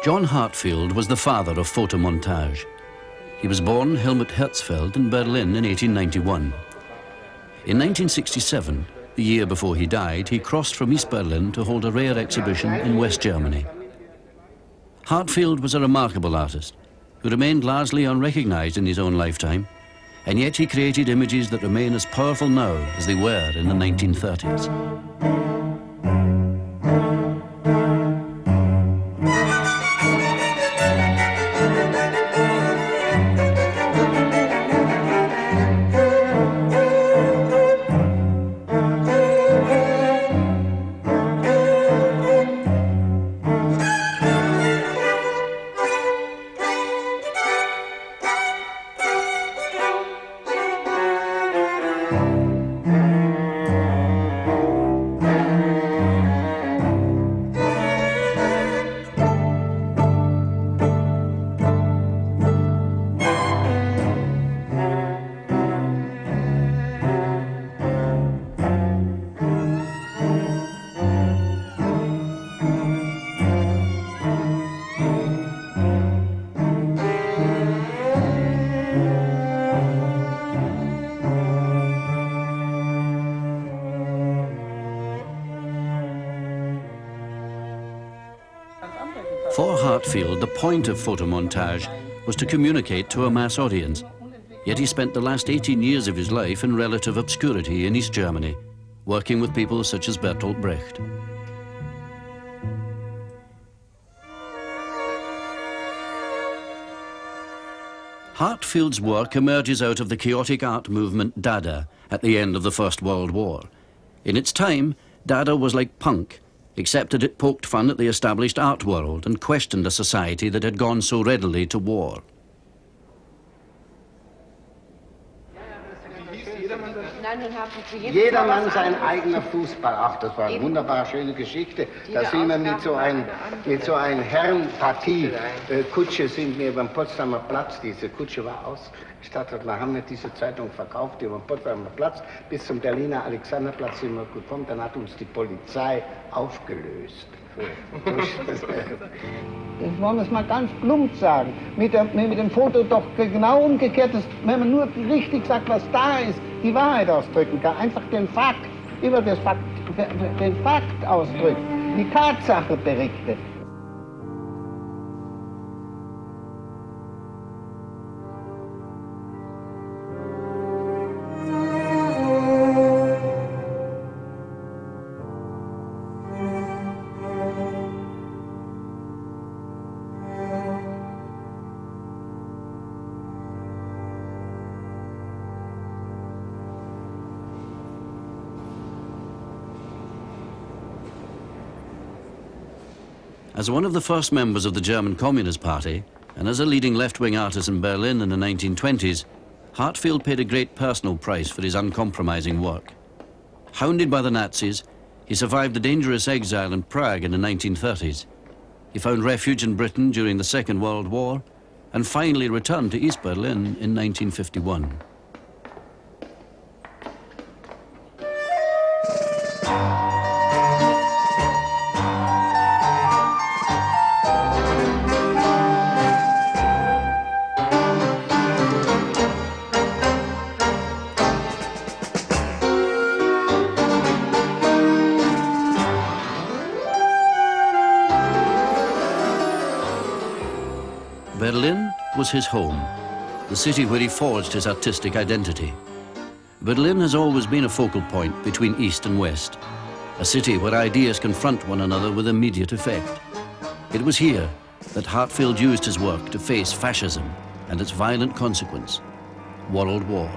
John Heartfield was the father of photomontage. He was born Helmut Herzfeld in Berlin in 1891. In 1967, the year before he died, he crossed from East Berlin to hold a rare exhibition in West Germany. Hartfield was a remarkable artist who remained largely unrecognized in his own lifetime, and yet he created images that remain as powerful now as they were in the 1930s. For Hartfield, the point of photomontage was to communicate to a mass audience. Yet he spent the last 18 years of his life in relative obscurity in East Germany, working with people such as Bertolt Brecht. Hartfield's work emerges out of the chaotic art movement Dada at the end of the First World War. In its time, Dada was like punk, except that it poked fun at the established art world and questioned a society that had gone so readily to war. Jedermann sein eigener Fußball. Ach, das war eine wunderbar schöne Geschichte. Da sind wir mit so einer Herrenpartie. Kutsche sind wir beim Potsdamer Platz. Diese Kutsche war ausgestattet. Da haben wir diese Zeitung verkauft über den Potsdamer Platz. Bis zum Berliner Alexanderplatz sind wir gekommen. Dann hat uns die Polizei aufgelöst. Das wollen wir es mal ganz plump sagen. Mit dem Foto doch genau umgekehrt ist, wenn man nur richtig sagt, was da ist, die Wahrheit ausdrücken kann. Einfach den Fakt, über den Fakt ausdrücken, die Tatsache berichtet. As one of the first members of the German Communist Party, and as a leading left-wing artist in Berlin in the 1920s, Hartfield paid a great personal price for his uncompromising work. Hounded by the Nazis, he survived the dangerous exile in Prague in the 1930s. He found refuge in Britain during the Second World War, and finally returned to East Berlin in 1951. Berlin was his home, the city where he forged his artistic identity. Berlin has always been a focal point between East and West, a city where ideas confront one another with immediate effect. It was here that Hartfield used his work to face fascism and its violent consequence, World War.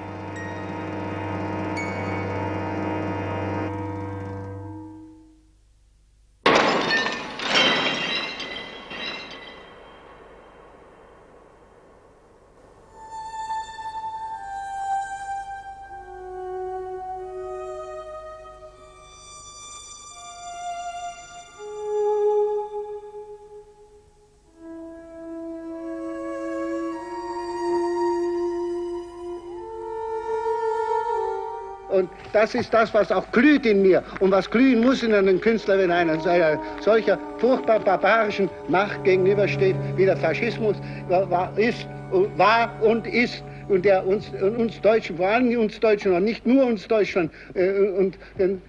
das ist das, was auch glüht in mir und was glühen muss in einem Künstler, wenn einer solcher furchtbar barbarischen Macht gegenübersteht, wie der Faschismus war und ist. Und der uns Deutschen, vor allem uns Deutschen, und nicht nur uns Deutschen, und den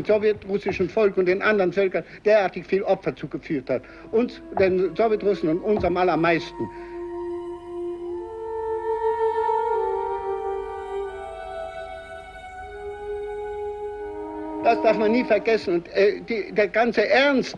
sowjetrussischen Volk und den anderen Völkern derartig viel Opfer zugeführt hat. Uns, den Sowjetrussen und uns am allermeisten. Das darf man nie vergessen. Und der ganze Ernst,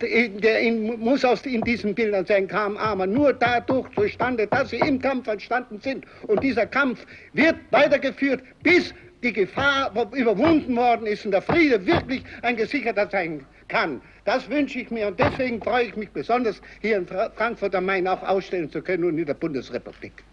muss in diesen Bildern sein, kam aber nur dadurch zustande, dass sie im Kampf entstanden sind. Und dieser Kampf wird weitergeführt, bis die Gefahr überwunden worden ist und der Friede wirklich ein gesicherter sein kann. Das wünsche ich mir und deswegen freue ich mich besonders, hier in Frankfurt am Main auch ausstellen zu können und in der Bundesrepublik.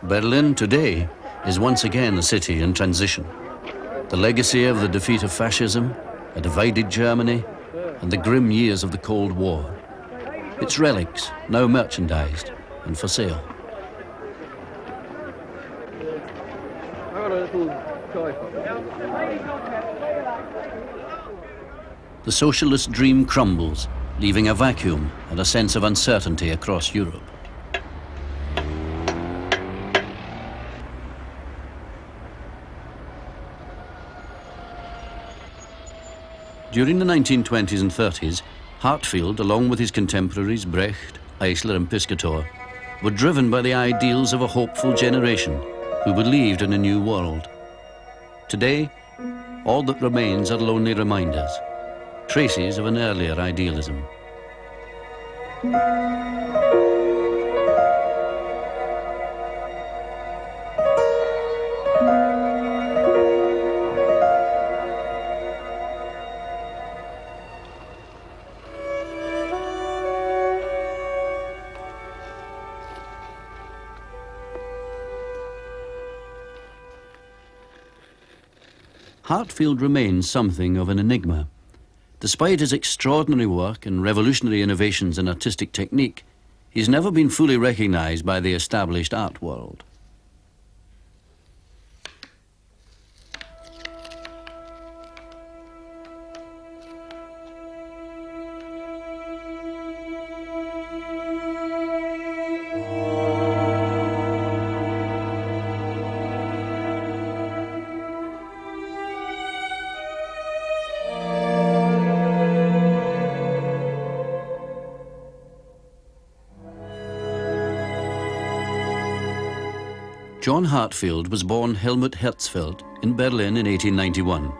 Berlin today is once again a city in transition. The legacy of the defeat of fascism, a divided Germany, and the grim years of the Cold War. Its relics now merchandised and for sale. The socialist dream crumbles, leaving a vacuum and a sense of uncertainty across Europe. During the 1920s and 30s, Hartfield, along with his contemporaries Brecht, Exile and Piscator, were driven by the ideals of a hopeful generation who believed in a new world. Today, all that remains are lonely reminders, traces of an earlier idealism. Hartfield remains something of an enigma. Despite his extraordinary work and revolutionary innovations in artistic technique, he's never been fully recognized by the established art world. John Heartfield was born Helmut Herzfeld in Berlin in 1891.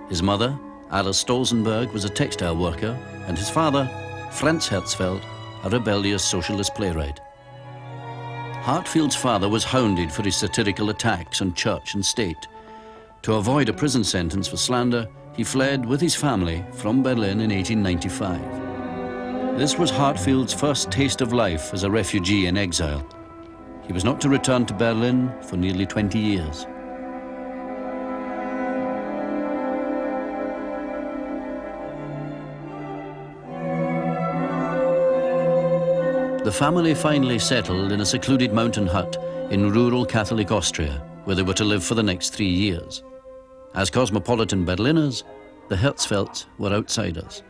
His mother, Ada Stolzenberg, was a textile worker, and his father, Franz Herzfeld, a rebellious socialist playwright. Heartfield's father was hounded for his satirical attacks on church and state. To avoid a prison sentence for slander, he fled with his family from Berlin in 1895. This was Heartfield's first taste of life as a refugee in exile. He was not to return to Berlin for nearly 20 years. The family finally settled in a secluded mountain hut in rural Catholic Austria, where they were to live for the next 3 years. As cosmopolitan Berliners, the Herzfelds were outsiders.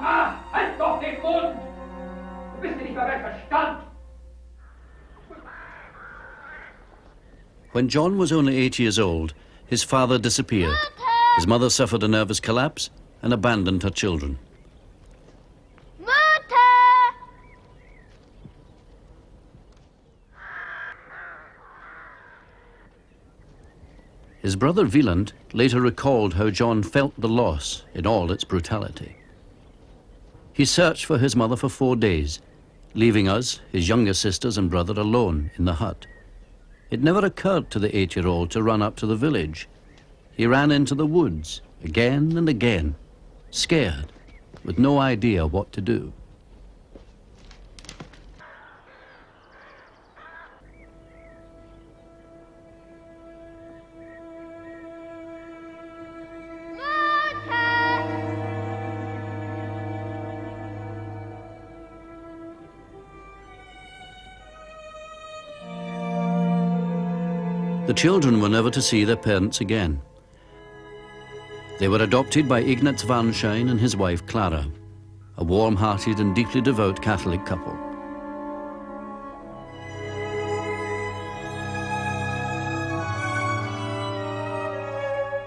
Ah, halt doch den Mund! Du bist nicht mehr bei Verstand! When John was only 8 years old, his father disappeared. His mother suffered a nervous collapse and abandoned her children. His brother Wieland later recalled how John felt the loss in all its brutality. He searched for his mother for 4 days, leaving us, his younger sisters and brother, alone in the hut. It never occurred to the 8-year-old to run up to the village. He ran into the woods again and again, scared, with no idea what to do. The children were never to see their parents again. They were adopted by Ignaz Warnschein and his wife Clara, a warm-hearted and deeply devout Catholic couple.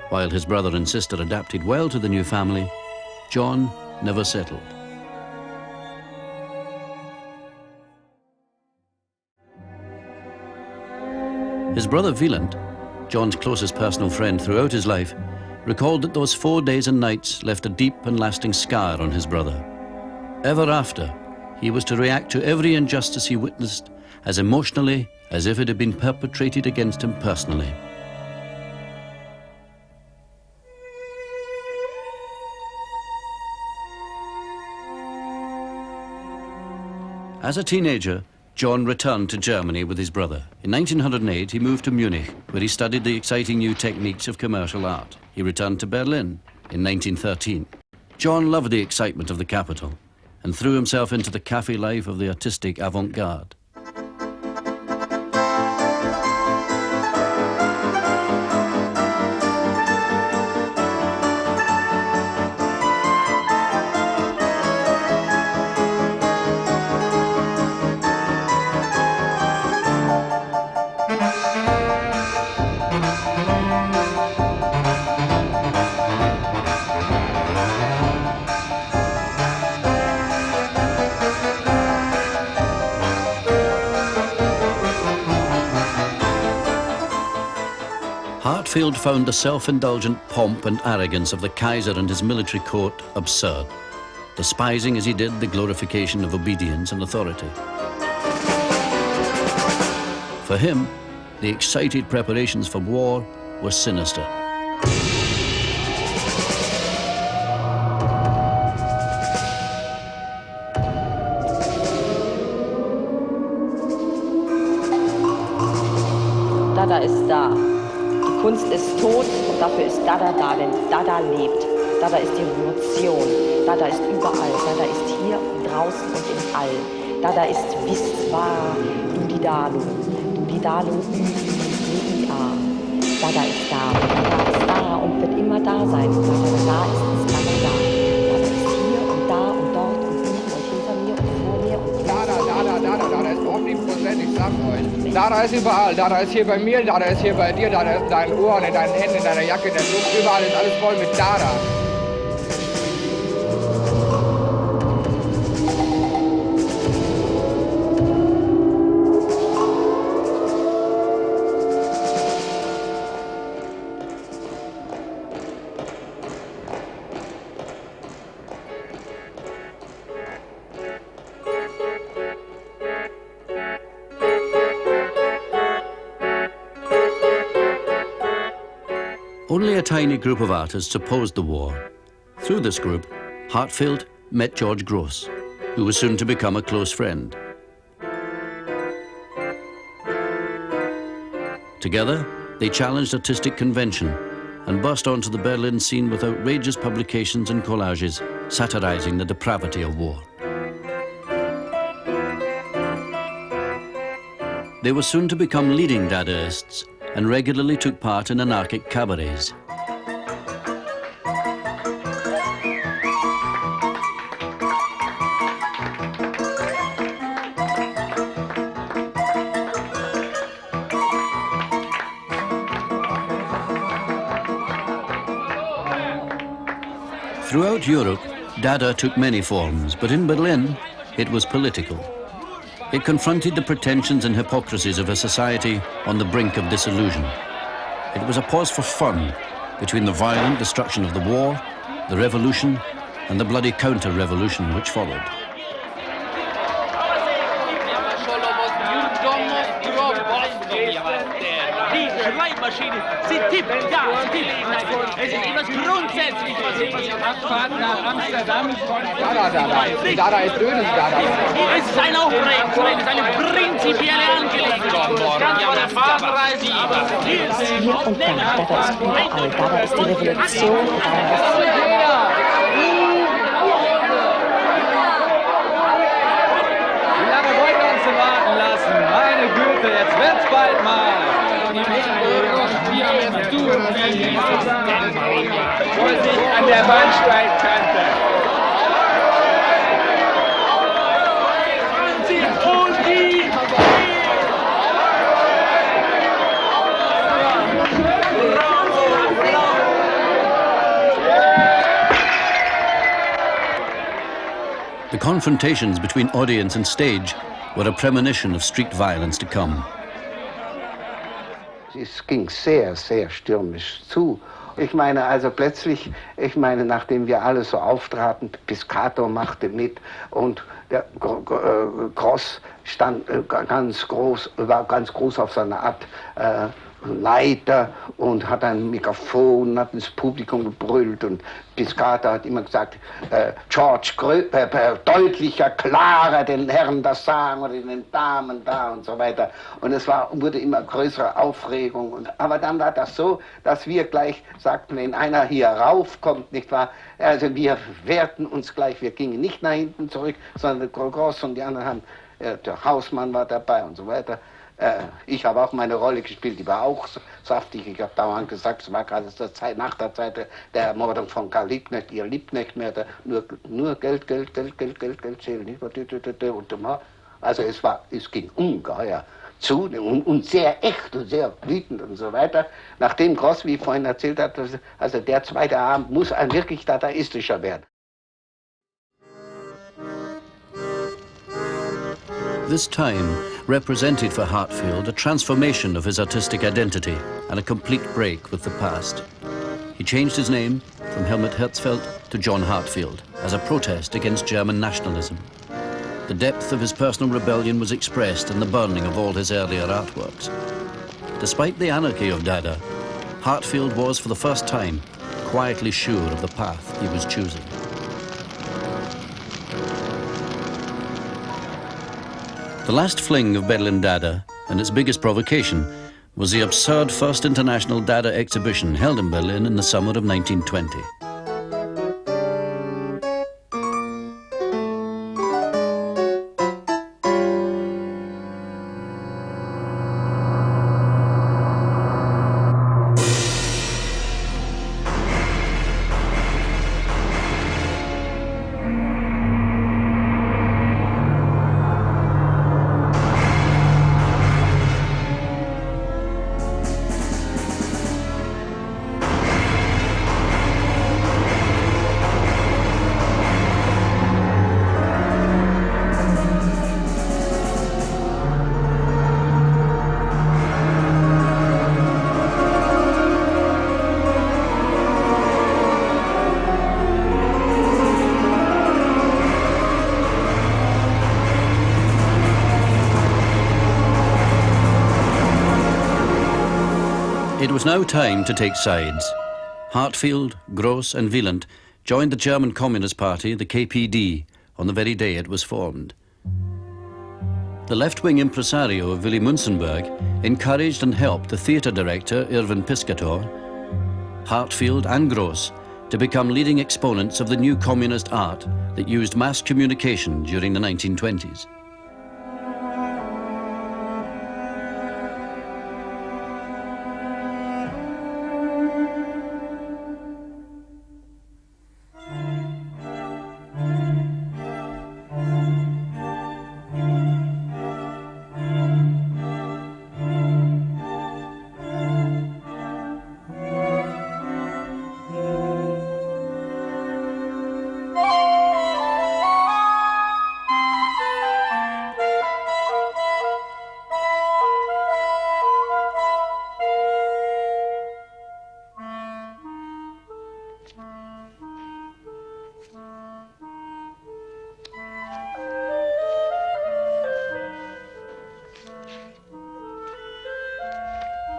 While his brother and sister adapted well to the new family, John never settled. His brother Wieland, John's closest personal friend throughout his life, recalled that those 4 days and nights left a deep and lasting scar on his brother. Ever after, he was to react to every injustice he witnessed as emotionally as if it had been perpetrated against him personally. As a teenager, John returned to Germany with his brother. In 1908, he moved to Munich, where he studied the exciting new techniques of commercial art. He returned to Berlin in 1913. John loved the excitement of the capital and threw himself into the cafe life of the artistic avant-garde. Hartfield found the self-indulgent pomp and arrogance of the Kaiser and his military court absurd, despising as he did the glorification of obedience and authority. For him, the excited preparations for war were sinister. Dada ist da. Die Kunst ist tot und dafür ist Dada da, denn Dada lebt. Dada ist die Revolution. Dada ist überall. Dada ist hier und draußen und im All. Dada ist Wiswa, Dudidalu. Dudidalu, Ü-I-A. Dada ist da. Dada ist da und wird immer da sein. Dada da ist Dada da. Dada ist hier und da und dort und drüben und hinter mir und vor mir und Dada ist omnipräsent, ich sag's euch. Dada ist überall, Dada ist hier bei mir, Dada ist hier bei dir, Dada ist in deinen Ohren, in deinen Händen, in deiner Jacke, in der Luft, überall ist alles voll mit Dada. Only a tiny group of artists opposed the war. Through this group, Hartfield met George Grozs, who was soon to become a close friend. Together, they challenged artistic convention and burst onto the Berlin scene with outrageous publications and collages satirizing the depravity of war. They were soon to become leading Dadaists and regularly took part in anarchic cabarets. Throughout Europe, Dada took many forms, but in Berlin, it was political. It confronted the pretensions and hypocrisies of a society on the brink of dissolution. It was a pause for fun between the violent destruction of the war, the revolution, and the bloody counter-revolution which followed. Schreibmaschine, sie tippt, ja, sie tippt. Es ist etwas grundsätzlich, was sie Abfahrt nach Amsterdam. Dada ist ödes Dada. Es ist ein Aufregung, es ist eine prinzipielle Angelegenheit. Ganz von der Fahrreise. Hier und da, Dada ist überall. Dada ist die Revolution. Wie lange wollt ihr uns so warten lassen? Meine Güte, jetzt wird's bald mal. Vorsicht an der Bahnsteigkante. The confrontations between audience and stage were a premonition of street violence to come. Es ging sehr, sehr stürmisch zu. Ich meine, also plötzlich, nachdem wir alle so auftraten, Piscator machte mit und der Grozs stand war ganz groß auf seiner Art Leiter und hat ein Mikrofon, hat ins Publikum gebrüllt und Piscator hat immer gesagt, George, deutlicher, klarer den Herren das sagen oder den Damen da und so weiter. Und es wurde immer größere Aufregung. Aber dann war das so, dass wir gleich sagten, wenn einer hier raufkommt, nicht wahr, also wir wehrten uns gleich, wir gingen nicht nach hinten zurück, sondern der Grozs und die anderen haben, der Hausmann war dabei und so weiter. Ich habe auch meine Rolle gespielt, die war auch saftig. Ich habe dauernd gesagt, es war gerade nach der Zeit der Ermordung von Karl Liebknecht, ihr liebt nicht mehr, nur Geld zählen. Also es ging ungeheuer zu und sehr echt und sehr wütend und so weiter. Nachdem Grozs, wie ich vorhin erzählt hat, also der zweite Abend muss ein wirklich dadaistischer werden. This time represented for Hartfield a transformation of his artistic identity and a complete break with the past. He changed his name from Helmut Herzfeld to John Heartfield as a protest against German nationalism. The depth of his personal rebellion was expressed in the burning of all his earlier artworks. Despite the anarchy of Dada, Hartfield was for the first time quietly sure of the path he was choosing. The last fling of Berlin DaDa, and its biggest provocation, was the absurd first international Dada exhibition held in Berlin in the summer of 1920. It was now time to take sides. Hartfield, Grozs and Wieland joined the German Communist Party, the KPD, on the very day it was formed. The left-wing impresario Willy Münzenberg encouraged and helped the theatre director Erwin Piscator, Hartfield and Grozs to become leading exponents of the new communist art that used mass communication during the 1920s.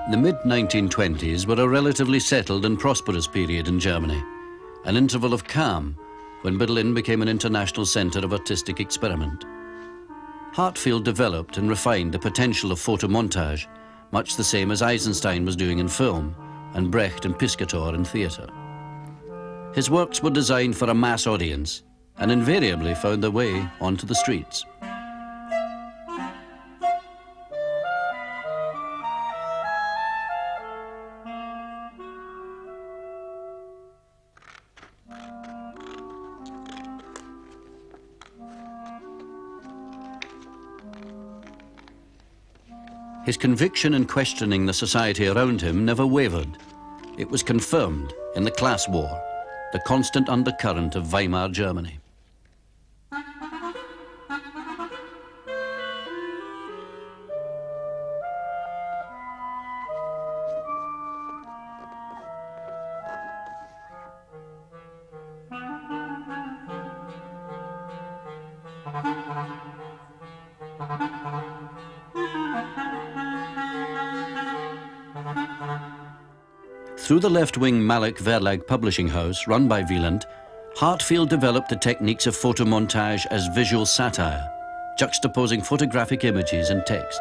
The mid-1920s were a relatively settled and prosperous period in Germany, an interval of calm when Berlin became an international center of artistic experiment. Hartfield developed and refined the potential of photomontage, much the same as Eisenstein was doing in film and Brecht and Piscator in theater. His works were designed for a mass audience and invariably found their way onto the streets. His conviction in questioning the society around him never wavered. It was confirmed in the class war, the constant undercurrent of Weimar Germany. Through the left-wing Malik Verlag publishing house run by Wieland, Hartfield developed the techniques of photomontage as visual satire, juxtaposing photographic images and text.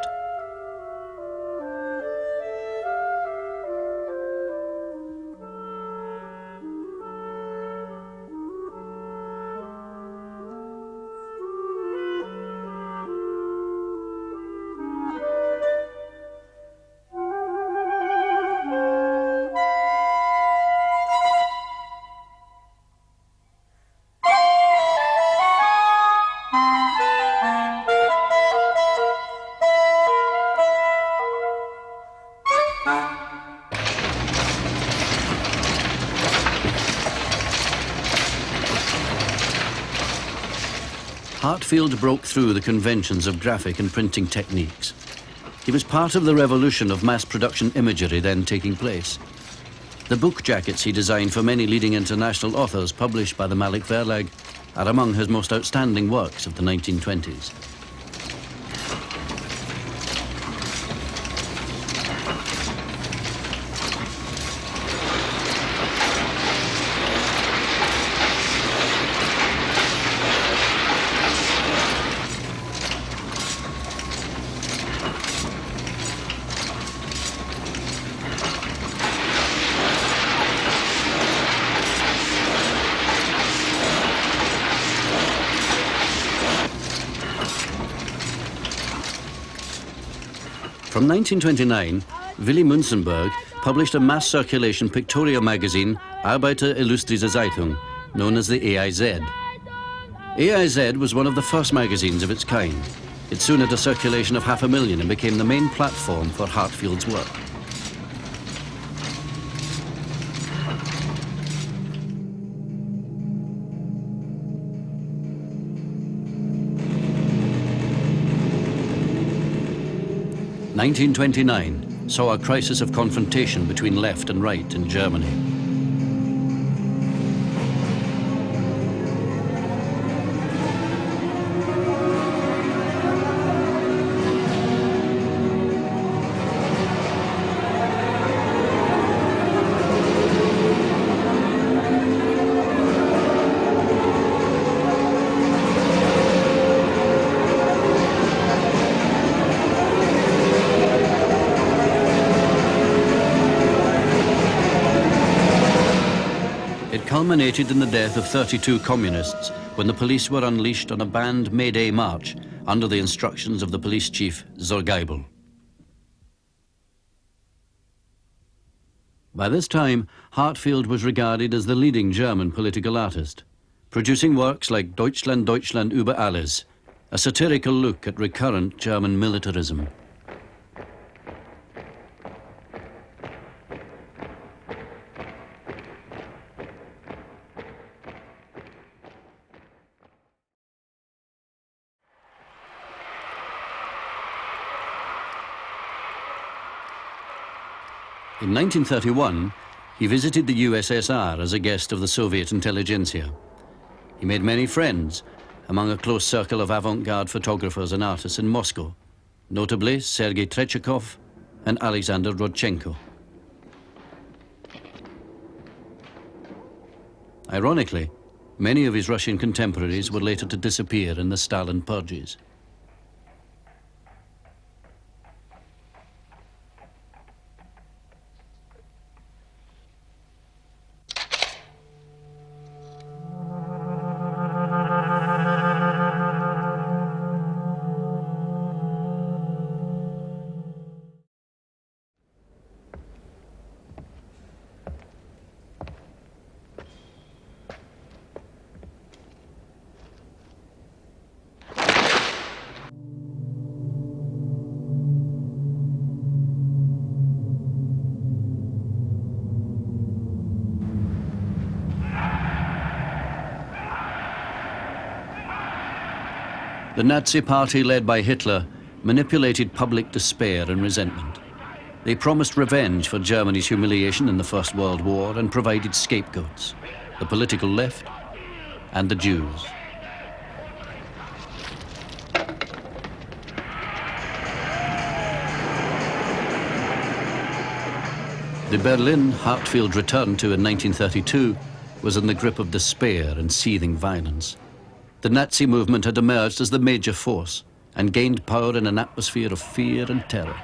Hartfield broke through the conventions of graphic and printing techniques. He was part of the revolution of mass production imagery then taking place. The book jackets he designed for many leading international authors published by the Malik Verlag are among his most outstanding works of the 1920s. From 1929, Willy Münzenberg published a mass circulation pictorial magazine, Arbeiter Illustrische Zeitung, known as the AIZ. AIZ was one of the first magazines of its kind. It soon had a circulation of 500,000 and became the main platform for Hartfield's work. ', 1929 saw a crisis of confrontation between left and right in Germany. Culminated in the death of 32 communists when the police were unleashed on a banned May Day march under the instructions of the police chief Zorgeibel. By this time, Hartfield was regarded as the leading German political artist, producing works like Deutschland, Deutschland über alles, a satirical look at recurrent German militarism. In 1931, he visited the USSR as a guest of the Soviet intelligentsia. He made many friends among a close circle of avant-garde photographers and artists in Moscow, notably Sergei Trechakov and Alexander Rodchenko. Ironically, many of his Russian contemporaries were later to disappear in the Stalin purges. The Nazi Party, led by Hitler, manipulated public despair and resentment. They promised revenge for Germany's humiliation in the First World War and provided scapegoats, the political left and the Jews. The Berlin Hartfield returned to in 1932 was in the grip of despair and seething violence. The Nazi movement had emerged as the major force and gained power in an atmosphere of fear and terror.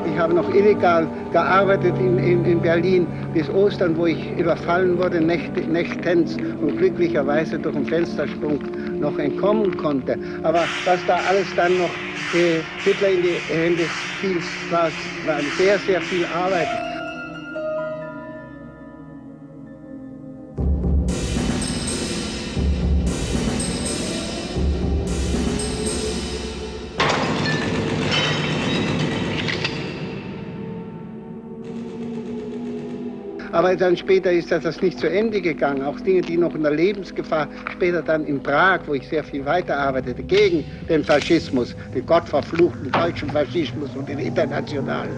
Ich habe noch illegal gearbeitet in Berlin bis Ostern, wo ich überfallen wurde, nächtens und glücklicherweise durch einen Fenstersprung noch entkommen konnte. Aber was da alles dann noch Hitler in die Hände fiel, war sehr, sehr viel Arbeit. Aber dann später ist das nicht zu Ende gegangen. Auch Dinge, die noch in der Lebensgefahr, später dann in Prag, wo ich sehr viel weiterarbeitete, gegen den Faschismus, den gottverfluchten deutschen Faschismus und den internationalen.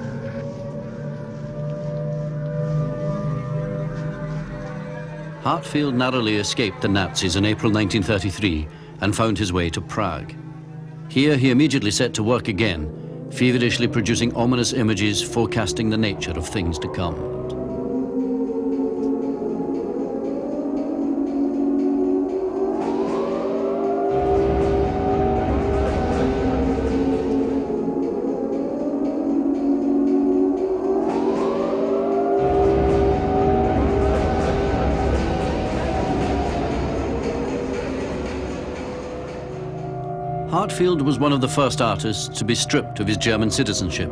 Hartfield narrowly escaped the Nazis in April 1933 and found his way to Prague. Here he immediately set to work again, feverishly producing ominous images forecasting the nature of things to come. Hartfield was one of the first artists to be stripped of his German citizenship,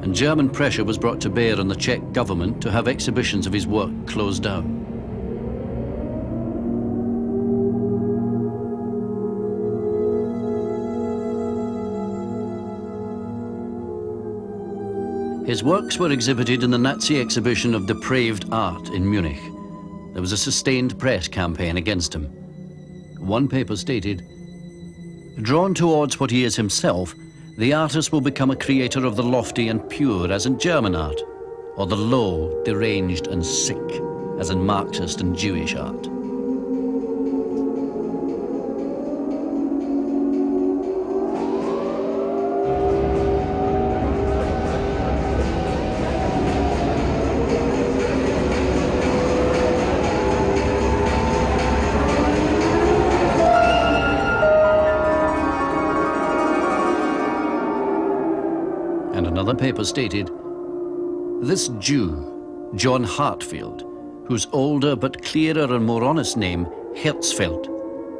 and German pressure was brought to bear on the Czech government to have exhibitions of his work closed down. His works were exhibited in the Nazi exhibition of depraved art in Munich. There was a sustained press campaign against him. One paper stated, "Drawn towards what he is himself, the artist will become a creator of the lofty and pure, as in German art, or the low, deranged and sick, as in Marxist and Jewish art." Another paper stated, "This Jew, John Heartfield, whose older but clearer and more honest name, Herzfeld,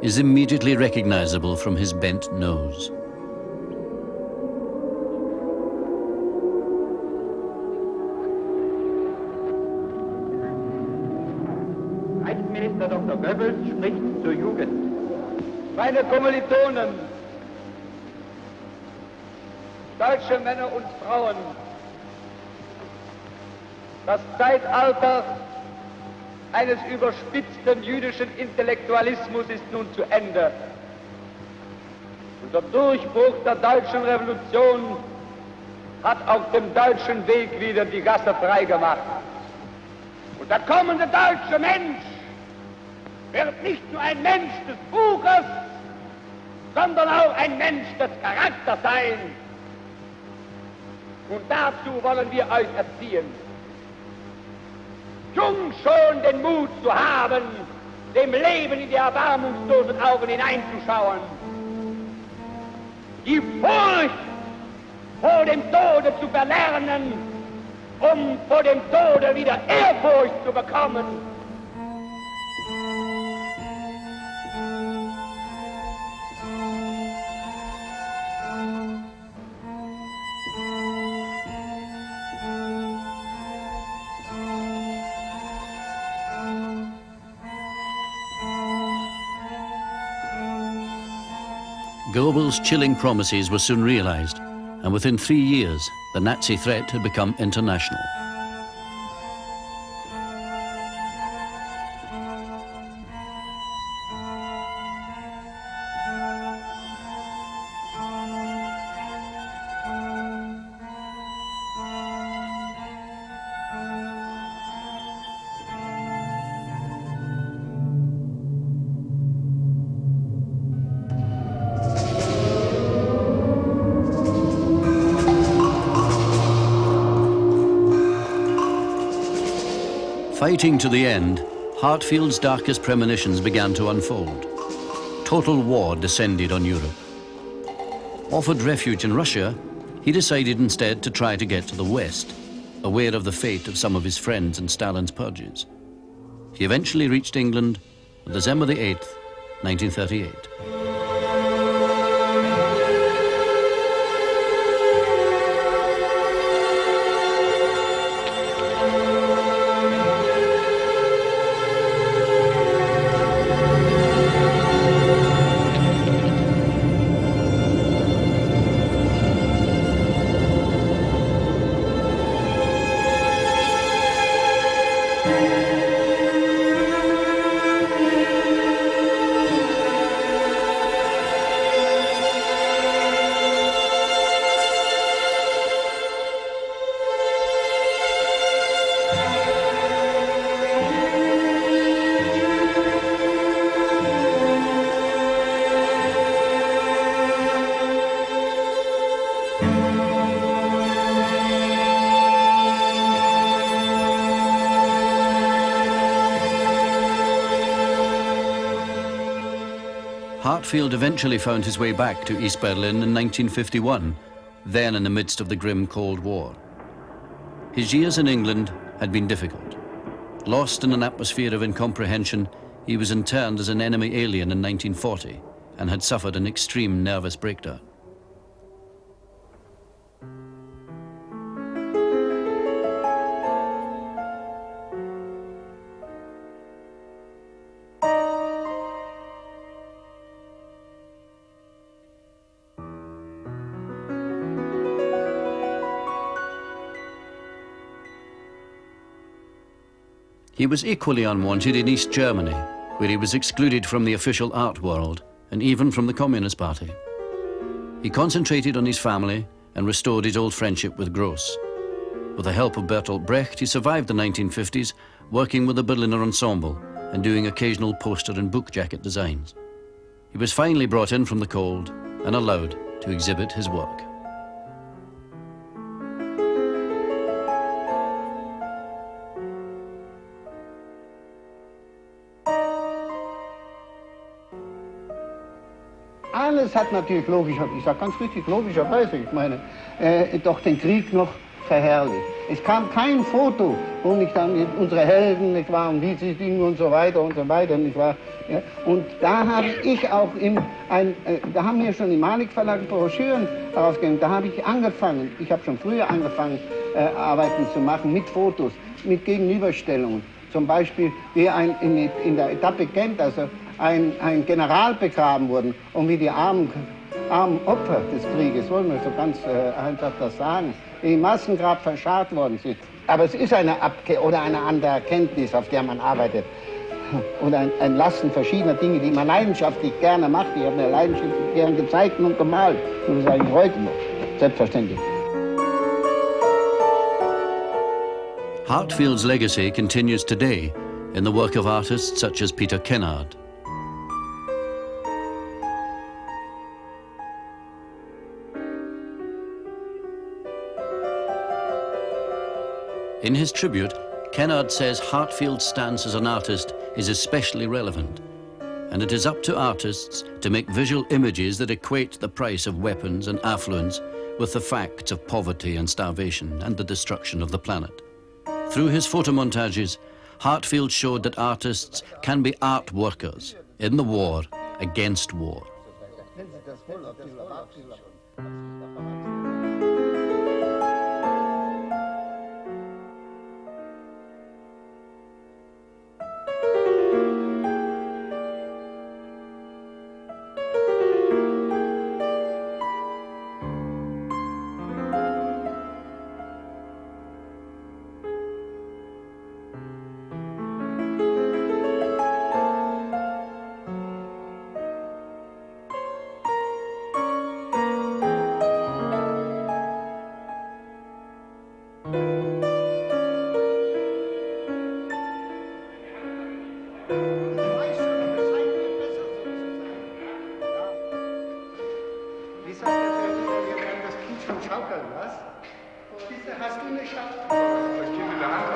is immediately recognizable from his bent nose." Goebbels spricht zur Jugend. Meine Kommilitonen, deutsche Männer und Frauen, das Zeitalter eines überspitzten jüdischen Intellektualismus ist nun zu Ende. Und der Durchbruch der deutschen Revolution hat auf dem deutschen Weg wieder die Gasse freigemacht. Und der kommende deutsche Mensch wird nicht nur ein Mensch des Buches, sondern auch ein Mensch des Charakters sein. Und dazu wollen wir euch erziehen. Jung schon den Mut zu haben, dem Leben in die erbarmungslosen Augen hineinzuschauen. Die Furcht vor dem Tode zu verlernen, um vor dem Tode wieder Ehrfurcht zu bekommen. Goebbels' chilling promises were soon realized, and within 3 years, the Nazi threat had become international. Fighting to the end, Hartfield's darkest premonitions began to unfold. Total war descended on Europe. Offered refuge in Russia, he decided instead to try to get to the West, aware of the fate of some of his friends in Stalin's purges. He eventually reached England on December the 8th, 1938. Hartfield eventually found his way back to East Berlin in 1951, then in the midst of the grim Cold War. His years in England had been difficult. Lost in an atmosphere of incomprehension, he was interned as an enemy alien in 1940 and had suffered an extreme nervous breakdown. He was equally unwanted in East Germany, where he was excluded from the official art world and even from the Communist Party. He concentrated on his family and restored his old friendship with Grozs. With the help of Bertolt Brecht, he survived the 1950s, working with the Berliner Ensemble and doing occasional poster and book jacket designs. He was finally brought in from the cold and allowed to exhibit his work. Alles hat natürlich logisch, ich sage ganz richtig, logischerweise, ich meine, doch den Krieg noch verherrlicht. Es kam kein Foto, wo nicht dann unsere Helden, nicht wahr, und wie sie singen und so weiter, nicht wahr. Ja. Und da habe ich auch da haben wir schon im Malik Verlag Broschüren herausgegeben, da habe ich angefangen, ich habe schon früher angefangen, Arbeiten zu machen mit Fotos, mit Gegenüberstellungen. zum Beispiel wie in der Etappe Gent, also ein General begraben wurden und wie die armen Opfer des Krieges, wollen wir so ganz einfach das sagen, die im Massengrab verscharrt worden sind. Aber es ist eine andere Erkenntnis, auf der man arbeitet. Und ein Lassen verschiedener Dinge, die man leidenschaftlich gerne macht. Ich habe mir leidenschaftlich gern gezeichnet und gemalt. Und das sage ich heute noch, selbstverständlich. Hartfield's legacy continues today in the work of artists such as Peter Kennard. In his tribute, Kennard says Hartfield's stance as an artist is especially relevant, and it is up to artists to make visual images that equate the price of weapons and affluence with the facts of poverty and starvation and the destruction of the planet. Through his photomontages, Hartfield showed that artists can be art workers in the war against war. Hast du eine Schachtel? Das Kind in der Hand.